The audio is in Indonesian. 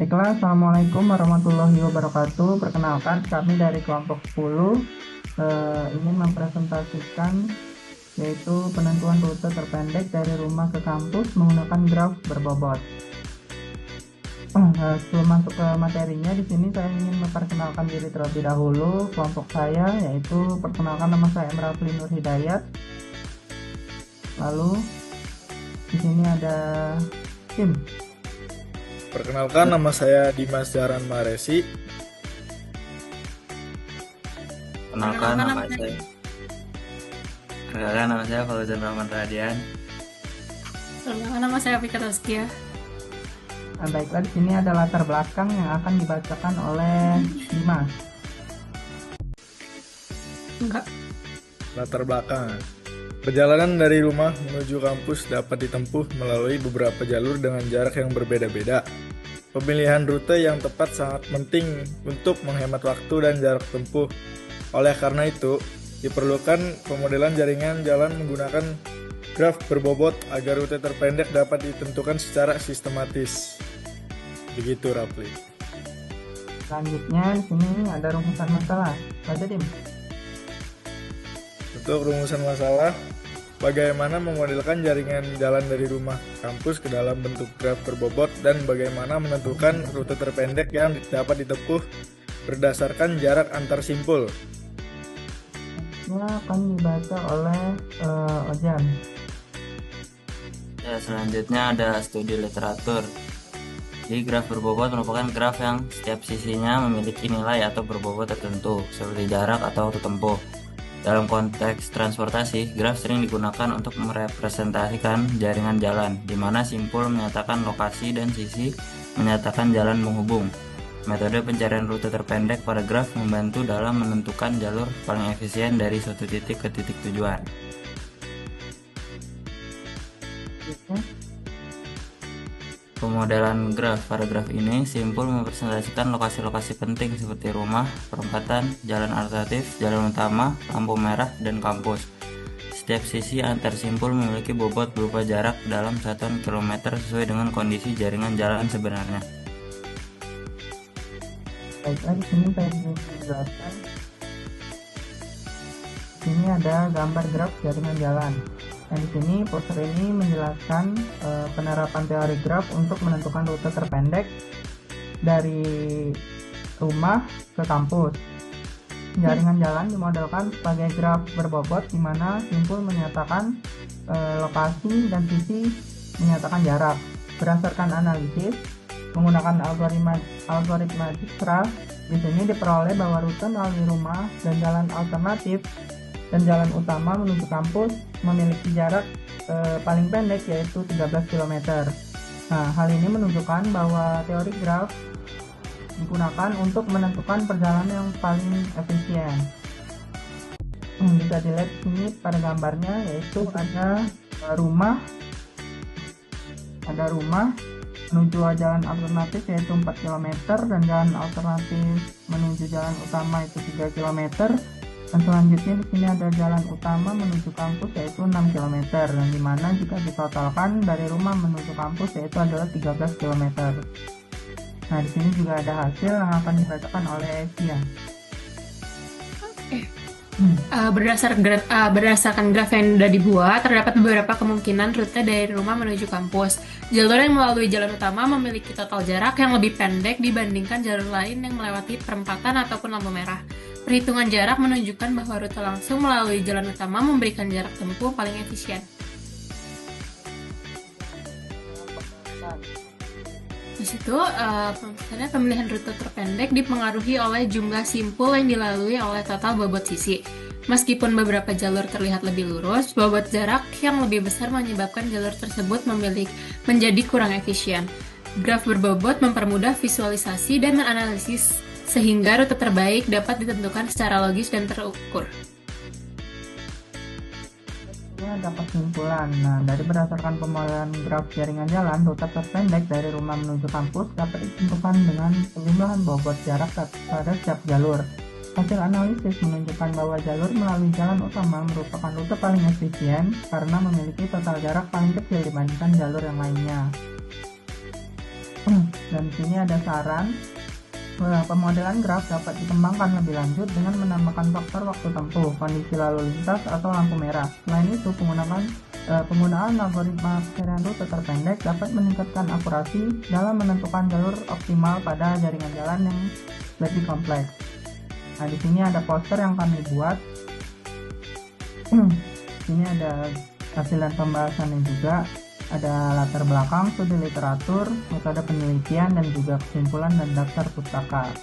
Baiklah, Assalamualaikum warahmatullahi wabarakatuh. Perkenalkan, kami dari kelompok 10 ingin mempresentasikan yaitu penentuan rute terpendek dari rumah ke kampus menggunakan graf berbobot. Sebelum masuk ke materinya, di sini saya ingin memperkenalkan diri terlebih dahulu. Kelompok saya yaitu perkenalkan, nama saya Rafli Nur Hidayat. Lalu di sini ada tim. Perkenalkan, nama saya Dimas Jaran Maresi. Perkenalkan nama saya Fauzan Rahman Radian. Perkenalkan nama saya Vika Taskia. Baiklah, di sini ada latar belakang yang akan dibacakan oleh Dimas. Enggak. Latar belakang. Perjalanan dari rumah menuju kampus dapat ditempuh melalui beberapa jalur dengan jarak yang berbeda-beda. Pemilihan rute yang tepat sangat penting untuk menghemat waktu dan jarak tempuh. Oleh karena itu, diperlukan pemodelan jaringan jalan menggunakan graf berbobot agar rute terpendek dapat ditentukan secara sistematis. Begitu, Rafli. Selanjutnya di sini ada rumusan masalah. Baca, Dim. Untuk rumusan masalah, bagaimana memodelkan jaringan jalan dari rumah kampus ke dalam bentuk graf berbobot dan bagaimana menentukan rute terpendek yang dapat ditempuh berdasarkan jarak antar simpul. Ini akan dibaca oleh Ojan. Ya, selanjutnya ada studi literatur. Jadi graf berbobot merupakan graf yang setiap sisinya memiliki nilai atau berbobot tertentu, seperti jarak atau waktu tempuh. Dalam konteks transportasi, graf sering digunakan untuk merepresentasikan jaringan jalan, di mana simpul menyatakan lokasi dan sisi menyatakan jalan penghubung. Metode pencarian rute terpendek pada graf membantu dalam menentukan jalur paling efisien dari suatu titik ke titik tujuan. Pemodelan graf. Pada graf ini, simpul merepresentasikan lokasi-lokasi penting seperti rumah, perempatan, jalan alternatif, jalan utama, lampu merah, dan kampus. Setiap sisi antar simpul memiliki bobot berupa jarak dalam satuan kilometer sesuai dengan kondisi jaringan jalan sebenarnya. Baiklah, di sini saya ingin menjelaskan. Di sini ada gambar graf jaringan jalan. Nah, di sini poster ini menjelaskan penerapan teori graf untuk menentukan rute terpendek dari rumah ke kampus. Jaringan jalan dimodelkan sebagai graf berbobot di mana simpul menyatakan lokasi dan sisi menyatakan jarak. Berdasarkan analisis menggunakan algoritma Dijkstra, di sini diperoleh bahwa rute melalui rumah dan jalan alternatif dan jalan utama menuju kampus memiliki jarak paling pendek yaitu 13 km. Nah, hal ini menunjukkan bahwa teori graf digunakan untuk menentukan perjalanan yang paling efisien. Bisa dilihat di sini pada gambarnya, yaitu ada rumah menuju jalan alternatif yaitu 4 km dan jalan alternatif menuju jalan utama itu 3 km. Dan selanjutnya di sini ada jalan utama menuju kampus yaitu 6 km, dan dimana jika ditotalkan dari rumah menuju kampus yaitu adalah 13 km. Nah, di sini juga ada hasil yang akan dibacakan oleh Sia. Berdasarkan graf yang sudah dibuat, terdapat beberapa kemungkinan rute dari rumah menuju kampus. Jalur yang melalui jalan utama memiliki total jarak yang lebih pendek dibandingkan jalur lain yang melewati perempatan ataupun lampu merah. Perhitungan jarak menunjukkan bahwa rute langsung melalui jalan utama memberikan jarak tempuh paling efisien. Di situ, pemilihan rute terpendek dipengaruhi oleh jumlah simpul yang dilalui oleh total bobot sisi. Meskipun beberapa jalur terlihat lebih lurus, bobot jarak yang lebih besar menyebabkan jalur tersebut menjadi kurang efisien. Graf berbobot mempermudah visualisasi dan menganalisis sehingga rute terbaik dapat ditentukan secara logis dan terukur. Ini ada kesimpulan. Nah, dari berdasarkan pemodelan graf jaringan jalan, rute terpendek dari rumah menuju kampus dapat ditentukan dengan penjumlahan bobot jarak pada setiap jalur. Hasil analisis menunjukkan bahwa jalur melalui jalan utama merupakan rute paling efisien karena memiliki total jarak paling kecil dibandingkan jalur yang lainnya. Dan di sini ada saran. Pemodelan graf dapat dikembangkan lebih lanjut dengan menambahkan faktor waktu tempuh, kondisi lalu lintas, atau lampu merah. Selain itu, penggunaan algoritma pencarian rute terpendek dapat meningkatkan akurasi dalam menentukan jalur optimal pada jaringan jalan yang lebih kompleks. Nah, di sini ada poster yang kami buat. Sini ada hasil dan pembahasannya juga. Ada latar belakang, studi literatur, metode penelitian, dan juga kesimpulan dan daftar pustaka.